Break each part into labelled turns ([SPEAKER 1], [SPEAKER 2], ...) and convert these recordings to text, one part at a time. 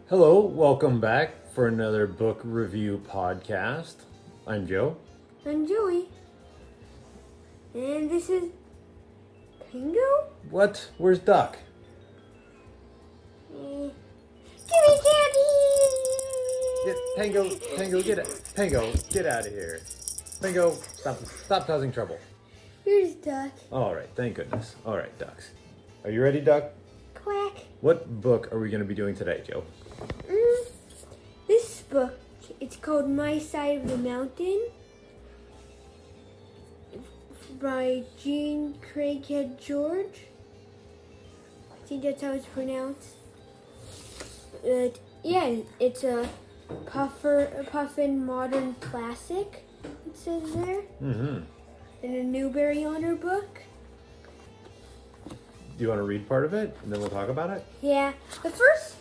[SPEAKER 1] Hello, welcome back for another book review podcast. I'm Joe.
[SPEAKER 2] I'm Joey. And this is Tango?
[SPEAKER 1] What? Where's Duck?
[SPEAKER 2] Give me candy!
[SPEAKER 1] Tango, get out of here. Tango, stop causing trouble.
[SPEAKER 2] Here's Duck.
[SPEAKER 1] All right, thank goodness. All right, ducks. Are you ready, Duck?
[SPEAKER 2] Quack.
[SPEAKER 1] What book are we going to be doing today, Joe?
[SPEAKER 2] This book, it's called My Side of the Mountain by Jean Craighead George. I think that's how it's pronounced. It's a Puffin Modern Classic, it says there.
[SPEAKER 1] Mm-hmm.
[SPEAKER 2] And a Newbery Honor book.
[SPEAKER 1] Do you want to read part of it, and then we'll talk about it?
[SPEAKER 2] Yeah. The first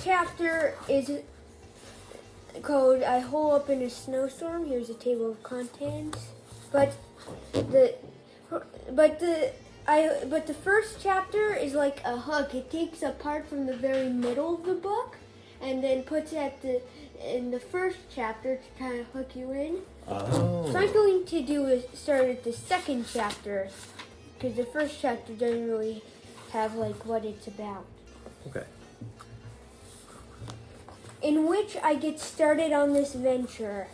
[SPEAKER 2] chapter is called I Hole Up in a Snowstorm. Here's a table of contents. But the first chapter is like a hook. It takes a part from the very middle of the book and then puts it in the first chapter to kind of hook you in.
[SPEAKER 1] Oh.
[SPEAKER 2] So I'm going to start at the second chapter because the first chapter doesn't really have like what it's about.
[SPEAKER 1] Okay.
[SPEAKER 2] In which I get started on this venture.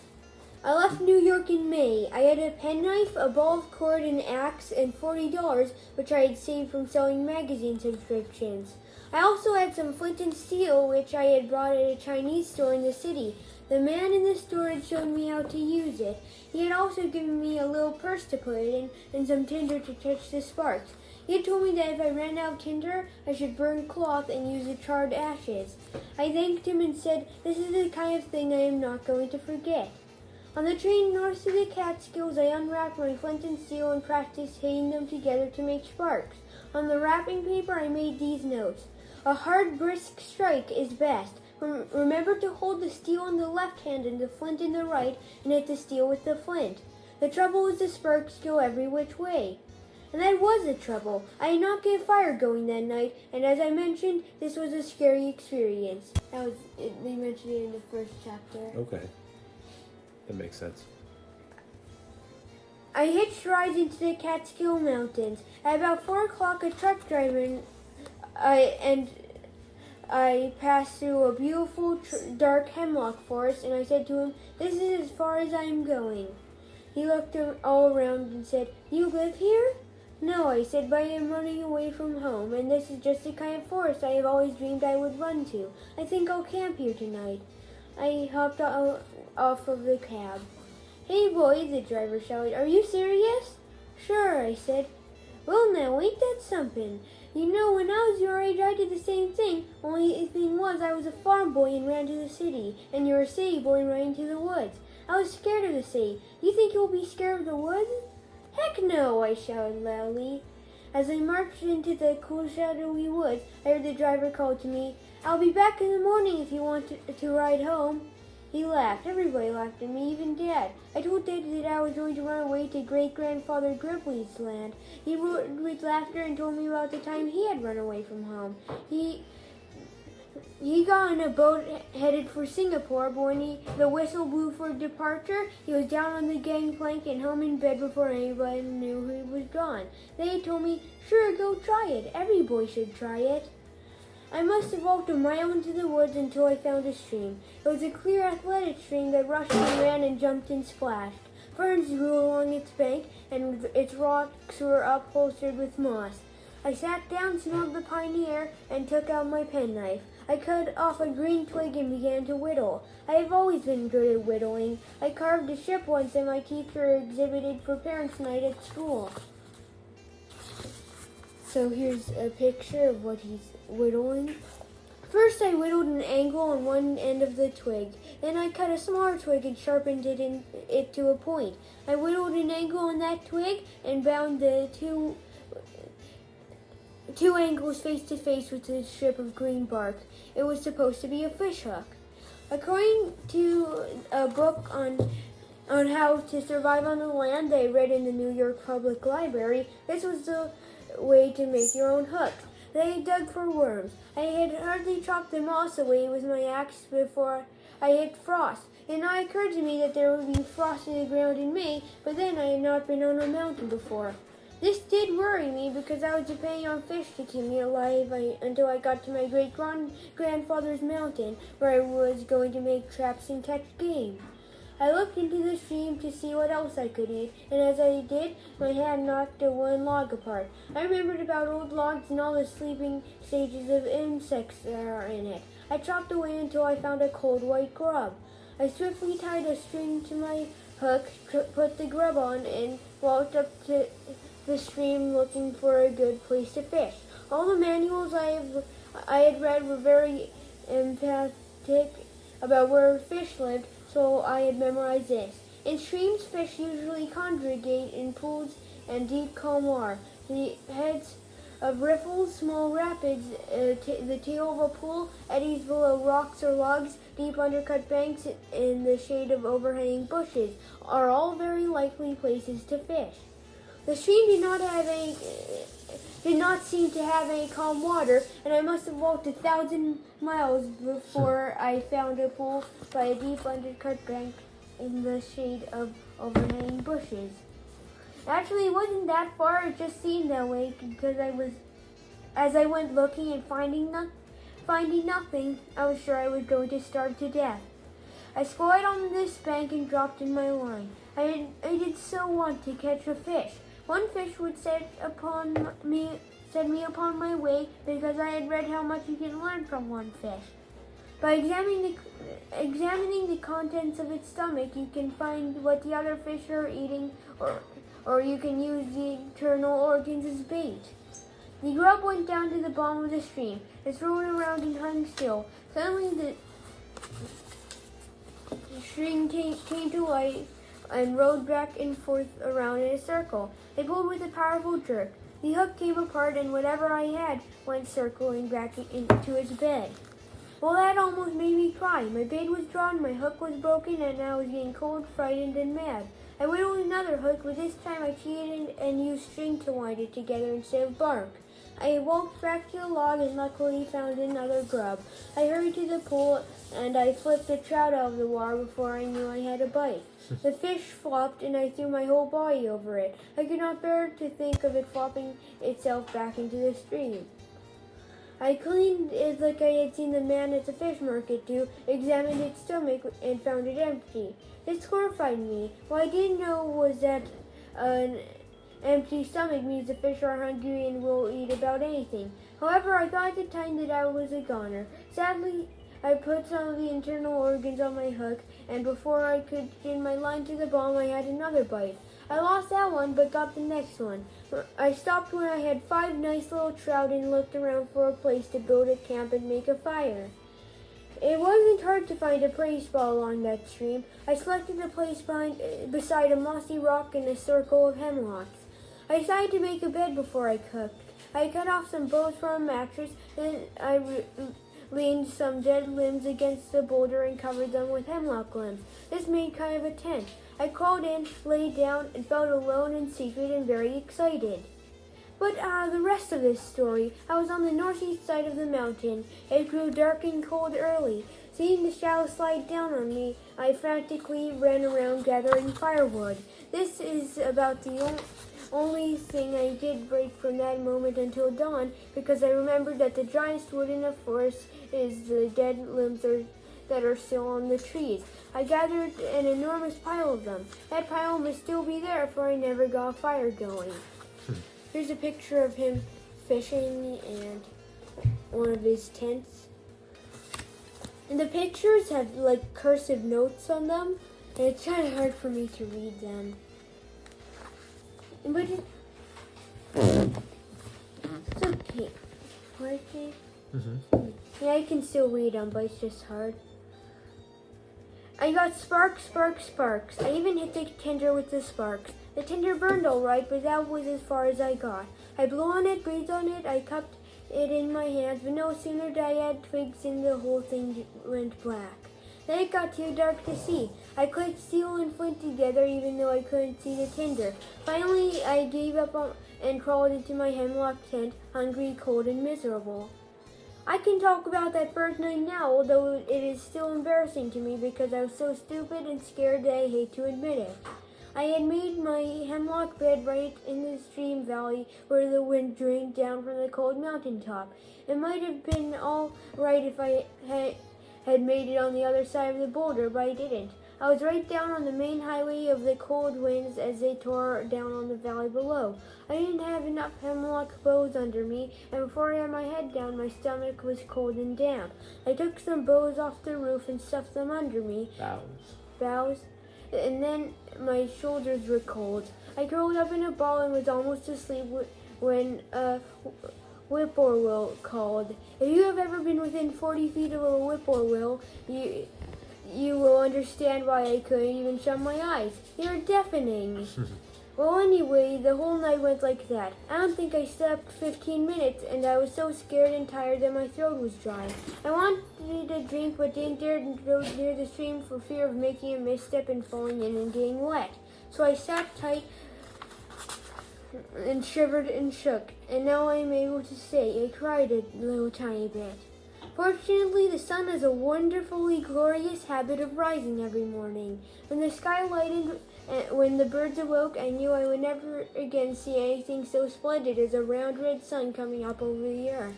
[SPEAKER 2] I left New York in May. I had a penknife, a ball of cord, an axe, and $40, which I had saved from selling magazine subscriptions. I also had some flint and steel, which I had bought at a Chinese store in the city. The man in the store had shown me how to use it. He had also given me a little purse to put it in and some tinder to touch the sparks. He had told me that if I ran out of tinder, I should burn cloth and use the charred ashes. I thanked him and said, "This is the kind of thing I am not going to forget." On the train north to the Catskills, I unwrapped my flint and steel and practiced hitting them together to make sparks. On the wrapping paper, I made these notes. A hard, brisk strike is best. Remember to hold the steel in the left hand and the flint in the right, and hit the steel with the flint. The trouble is the sparks go every which way. And that was the trouble. I had not get a fire going that night, and as I mentioned, this was a scary experience. They mentioned it in the first chapter.
[SPEAKER 1] Okay. That makes sense.
[SPEAKER 2] I hitched rides into the Catskill Mountains. At about 4 o'clock, a truck driver and I passed through a beautiful dark hemlock forest, and I said to him, "This is as far as I am going." He looked all around and said, "You live here?" "No," I said, "but I am running away from home, and this is just the kind of forest I have always dreamed I would run to. I think I'll camp here tonight." I hopped off of the cab. "Hey boy," the driver shouted, "are you serious?" "Sure," I said. "Well now, ain't that something? You know, when I was your age, I did the same thing, only the thing was I was a farm boy and ran to the city, and you're a city boy and ran to the woods. I was scared of the city. You think you'll be scared of the woods?" "Heck no," I shouted loudly. As I marched into the cool, shadowy woods, I heard the driver call to me, "I'll be back in the morning if you want to ride home." He laughed. Everybody laughed at me, even Dad. I told Dad that I was going to run away to great-grandfather Gribley's land. He roared with laughter and told me about the time he had run away from home. He got on a boat headed for Singapore, but when the whistle blew for departure, he was down on the gangplank and home in bed before anybody knew he was gone. They told me, "Sure, go try it. Every boy should try it." I must have walked a mile into the woods until I found a stream. It was a clear, athletic stream that rushed and ran and jumped and splashed. Ferns grew along its bank, and its rocks were upholstered with moss. I sat down, smelled the piney air, and took out my penknife. I cut off a green twig and began to whittle. I have always been good at whittling. I carved a ship once that my teacher exhibited for parents' night at school. So here's a picture of what he's whittling. First, I whittled an angle on one end of the twig. Then I cut a smaller twig and sharpened it to a point. I whittled an angle on that twig and bound the two angles face to face with a strip of green bark. It was supposed to be a fish hook. According to a book on how to survive on the land that I read in the New York Public Library, this was the way to make your own hook. They dug for worms. I had hardly chopped the moss away with my axe before I hit frost. It now occurred to me that there would be frost in the ground in May, but then I had not been on a mountain before. This did worry me because I was depending on fish to keep me alive until I got to my great-grandfather's mountain, where I was going to make traps and catch game. I looked into the stream to see what else I could eat, and as I did, my hand knocked one log apart. I remembered about old logs and all the sleeping stages of insects that are in it. I chopped away until I found a cold white grub. I swiftly tied a string to my hook, put the grub on, and walked up to the stream looking for a good place to fish. All the manuals I had read were very emphatic about where fish lived, so I had memorized this. In streams, fish usually congregate in pools and deep calm water. The heads of riffles, small rapids, the tail of a pool, eddies below rocks or logs, deep undercut banks, in the shade of overhanging bushes are all very likely places to fish. The stream did not seem to have any calm water, and I must have walked 1,000 miles before I found a pool by a deep undercut bank in the shade of overhanging bushes. Actually, it wasn't that far. It just seemed that way because as I went looking and finding nothing, I was sure I was going to starve to death. I squatted on this bank and dropped in my line. I did so want to catch a fish. One fish would set me upon my way because I had read how much you can learn from one fish. By examining the contents of its stomach, you can find what the other fish are eating, or you can use the internal organs as bait. The grub went down to the bottom of the stream. It rolled around and hung still. Suddenly the string came to life and rode back and forth around in a circle. I pulled with a powerful jerk. The hook came apart, and whatever I had went circling back into its bed. Well, that almost made me cry. My bait was drawn, my hook was broken, and I was getting cold, frightened, and mad. I whittled another hook, but this time I cheated and used string to wind it together instead of bark. I walked back to the log and luckily found another grub. I hurried to the pool and I flipped a trout out of the water before I knew I had a bite. The fish flopped and I threw my whole body over it. I could not bear to think of it flopping itself back into the stream. I cleaned it like I had seen the man at the fish market do, examined its stomach, and found it empty. This horrified me. What I didn't know was that an empty stomach means the fish are hungry and will eat about anything. However, I thought at the time that I was a goner. Sadly, I put some of the internal organs on my hook, and before I could get my line to the bottom, I had another bite. I lost that one, but got the next one. I stopped when I had 5 nice little trout and looked around for a place to build a camp and make a fire. It wasn't hard to find a prey spot along that stream. I selected a place beside a mossy rock in a circle of hemlocks. I decided to make a bed before I cooked. I cut off some boughs from a mattress, then I leaned some dead limbs against the boulder and covered them with hemlock limbs. This made kind of a tent. I crawled in, lay down, and felt alone and secret and very excited. But the rest of this story, I was on the northeast side of the mountain. It grew dark and cold early. Seeing the shadows slide down on me, I frantically ran around gathering firewood. This is about the only thing I did break from that moment until dawn, because I remembered that the driest wood in a forest is the dead limbs that are still on the trees. I gathered an enormous pile of them. That pile must still be there, for I never got a fire going. Here's a picture of him fishing and one of his tents. And the pictures have like cursive notes on them, and it's kind of hard for me to read them. But it's okay. Okay. Yeah, I can still read them, but it's just hard. I got sparks, sparks, sparks. I even hit the tinder with the sparks. The tinder burned all right, but that was as far as I got. I blew on it, breathed on it, I cupped it in my hands, but no sooner did I add twigs in, the whole thing went black. Then it got too dark to see. I clicked steel and flint together even though I couldn't see the tinder. Finally, I gave up and crawled into my hemlock tent, hungry, cold, and miserable. I can talk about that first night now, although it is still embarrassing to me because I was so stupid and scared that I hate to admit it. I had made my hemlock bed right in the stream valley where the wind drained down from the cold mountain top. It might have been all right if I had made it on the other side of the boulder, but I didn't. I was right down on the main highway of the cold winds as they tore down on the valley below. I didn't have enough hemlock boughs under me, and before I had my head down, my stomach was cold and damp. I took some boughs off the roof and stuffed them under me. Boughs. And then my shoulders were cold. I curled up in a ball and was almost asleep when a whippoorwill called. If you have ever been within 40 feet of a whippoorwill, you will understand why I couldn't even shut my eyes. They're deafening. Well, anyway, the whole night went like that. I don't think I slept 15 minutes, and I was so scared and tired that my throat was dry. I wanted a drink, but didn't dare to go near the stream for fear of making a misstep and falling in and getting wet. So I sat tight and shivered and shook, and now I am able to say I cried a little tiny bit. Fortunately, the sun has a wonderfully glorious habit of rising every morning. When the sky lightened, when the birds awoke, I knew I would never again see anything so splendid as a round red sun coming up over the earth.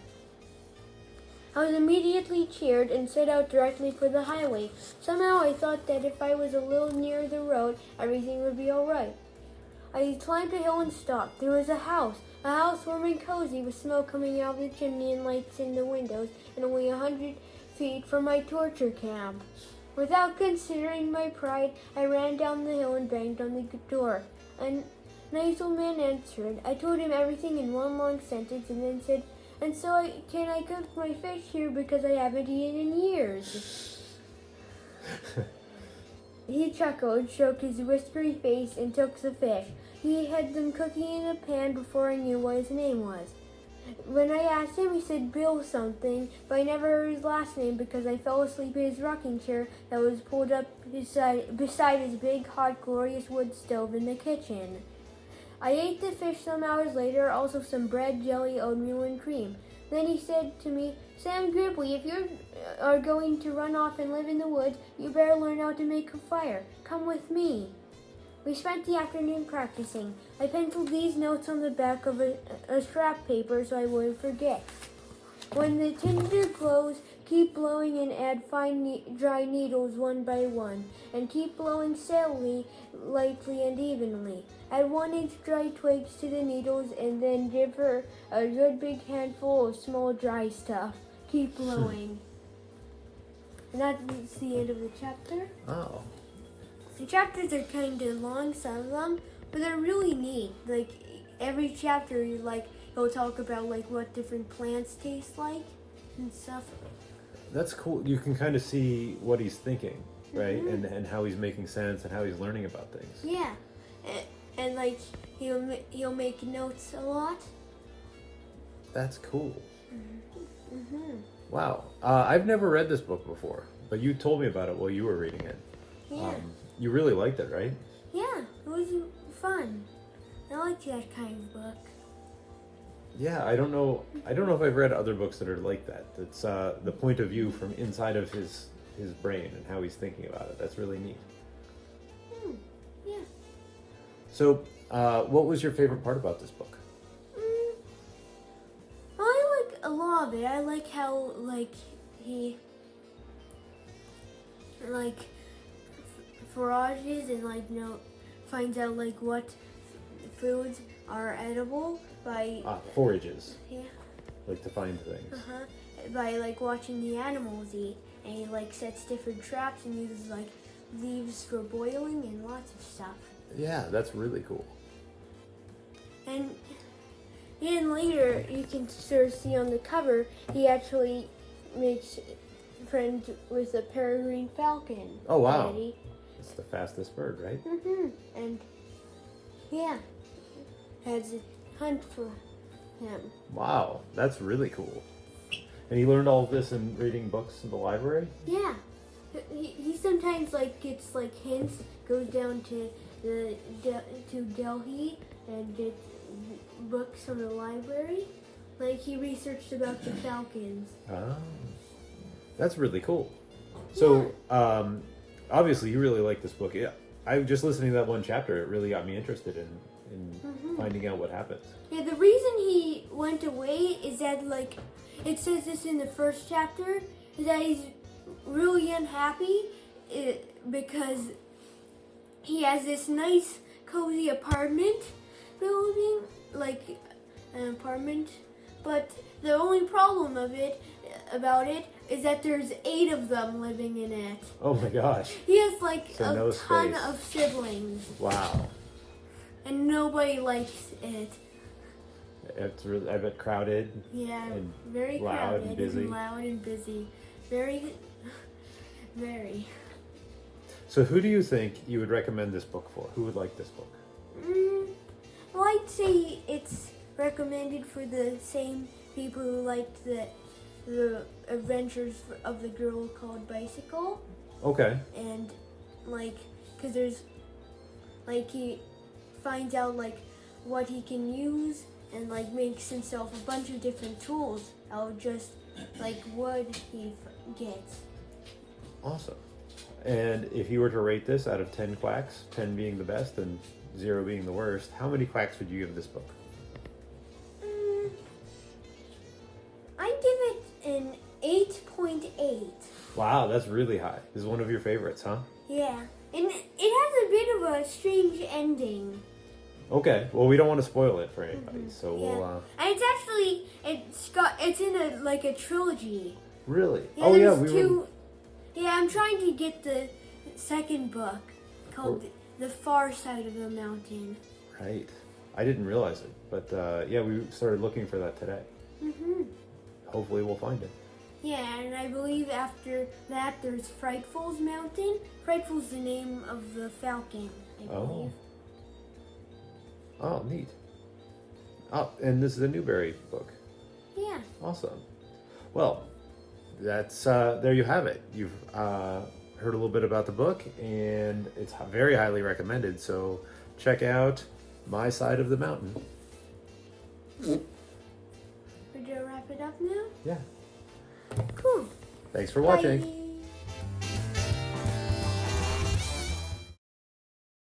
[SPEAKER 2] I was immediately cheered and set out directly for the highway. Somehow I thought that if I was a little nearer the road, everything would be all right. I climbed a hill and stopped. There was a house warm and cozy with smoke coming out of the chimney and lights in the windows, and only 100 feet from my torture camp. Without considering my pride, I ran down the hill and banged on the door. A nice old man answered. I told him everything in one long sentence and then said, "And so can I cook my fish here because I haven't eaten in years?" He chuckled, stroked his whiskery face, and took the fish. He had them cooking in a pan before I knew what his name was. When I asked him, he said Bill something, but I never heard his last name because I fell asleep in his rocking chair that was pulled up beside his big, hot, glorious wood stove in the kitchen. I ate the fish some hours later, also some bread, jelly, oatmeal, and cream. Then he said to me, "Sam Gribley, if you are going to run off and live in the woods, you better learn how to make a fire. Come with me." We spent the afternoon practicing. I penciled these notes on the back of a scrap paper so I wouldn't forget. When the tinder glows, keep blowing and add fine dry needles one by one, and keep blowing steadily, lightly, and evenly. Add 1-inch dry twigs to the needles and then give her a good big handful of small dry stuff. Keep blowing. And that's the end of the chapter.
[SPEAKER 1] Oh.
[SPEAKER 2] The chapters are kind of long, some of them, but they're really neat. Like, every chapter, he'll talk about, what different plants taste like and stuff.
[SPEAKER 1] That's cool. You can kind of see what he's thinking, right? Mm-hmm. And how he's making sense and how he's learning about things.
[SPEAKER 2] Yeah. And he'll make notes a lot.
[SPEAKER 1] That's cool.
[SPEAKER 2] Mm-hmm.
[SPEAKER 1] Wow. I've never read this book before, but you told me about it while you were reading it.
[SPEAKER 2] Yeah.
[SPEAKER 1] You really liked it, right?
[SPEAKER 2] Yeah, it was fun. I like that kind of book.
[SPEAKER 1] Yeah, I don't know if I've read other books that are like that. It's the point of view from inside of his brain and how he's thinking about it. That's really neat.
[SPEAKER 2] Yeah.
[SPEAKER 1] So, what was your favorite part about this book?
[SPEAKER 2] I like a lot of it. I like how, he, forages and, finds out, what foods are edible by...
[SPEAKER 1] Forages.
[SPEAKER 2] Yeah.
[SPEAKER 1] Like to find things.
[SPEAKER 2] By, watching the animals eat. And he, sets different traps and uses, leaves for boiling and lots of stuff.
[SPEAKER 1] Yeah, that's really cool.
[SPEAKER 2] And later, you can sort of see on the cover, he actually makes friends with a peregrine falcon.
[SPEAKER 1] Oh, wow.
[SPEAKER 2] Daddy.
[SPEAKER 1] It's the fastest bird, right?
[SPEAKER 2] And, yeah, has a hunt for him.
[SPEAKER 1] Wow, that's really cool. And he learned all of this in reading books in the library?
[SPEAKER 2] Yeah. He sometimes, gets, hints, goes down to Delhi and gets books from the library. Like he researched about the falcons.
[SPEAKER 1] Oh, that's really cool. So, obviously, you really like this book. Yeah, I just listening to that one chapter. It really got me interested in finding out what happens.
[SPEAKER 2] Yeah, the reason he went away is that, like, it says this in the first chapter, is that he's really unhappy because he has this nice, cozy apartment building, like an apartment, but the only problem about it is that there's 8 of them living in it.
[SPEAKER 1] Oh my gosh!
[SPEAKER 2] He has like
[SPEAKER 1] So
[SPEAKER 2] a
[SPEAKER 1] no
[SPEAKER 2] ton
[SPEAKER 1] space.
[SPEAKER 2] of siblings,
[SPEAKER 1] Wow,
[SPEAKER 2] and nobody likes it.
[SPEAKER 1] it's really, I bet crowded.
[SPEAKER 2] Yeah,
[SPEAKER 1] And
[SPEAKER 2] very
[SPEAKER 1] loud
[SPEAKER 2] crowded
[SPEAKER 1] and busy.
[SPEAKER 2] loud and busy. Very, very.
[SPEAKER 1] So, who do you think you would recommend this book for? Who would like this book?
[SPEAKER 2] Well, I'd say it's recommended for the same people who liked the adventures of the girl called Bicycle,
[SPEAKER 1] Okay.
[SPEAKER 2] and like, cause there's, like, he finds out like what he can use and like makes himself a bunch of different tools out of just like wood he gets.
[SPEAKER 1] Awesome. And if you were to rate this out of 10 quacks, 10 being the best and 0 being the worst, how many quacks would you give this book?
[SPEAKER 2] I'd give it an 8.8.
[SPEAKER 1] Wow, that's really high. This is one of your favorites, huh?
[SPEAKER 2] Yeah, and it has a bit of a strange ending.
[SPEAKER 1] Okay. Well, we don't want to spoil it for anybody, so
[SPEAKER 2] Yeah,
[SPEAKER 1] we'll.
[SPEAKER 2] and it's actually it's in a trilogy.
[SPEAKER 1] Really?
[SPEAKER 2] Yeah,
[SPEAKER 1] Oh yeah,
[SPEAKER 2] there's
[SPEAKER 1] we
[SPEAKER 2] two.
[SPEAKER 1] were.
[SPEAKER 2] Yeah, I'm trying to get the second book called The Far Side of the Mountain.
[SPEAKER 1] Right. I didn't realize it, but yeah, we started looking for that today. Hopefully, we'll find it.
[SPEAKER 2] Yeah, and I believe after that there's Frightful's Mountain. Frightful's the name of the falcon, I believe.
[SPEAKER 1] Oh, neat. Oh, and this is a Newberry book.
[SPEAKER 2] Yeah.
[SPEAKER 1] Awesome. Well, that's there you have it. You've heard a little bit about the book, and it's very highly recommended. So check out My Side of the Mountain.
[SPEAKER 2] Would you wrap it up now?
[SPEAKER 1] Yeah.
[SPEAKER 2] Cool.
[SPEAKER 1] Thanks for watching.
[SPEAKER 2] Bye.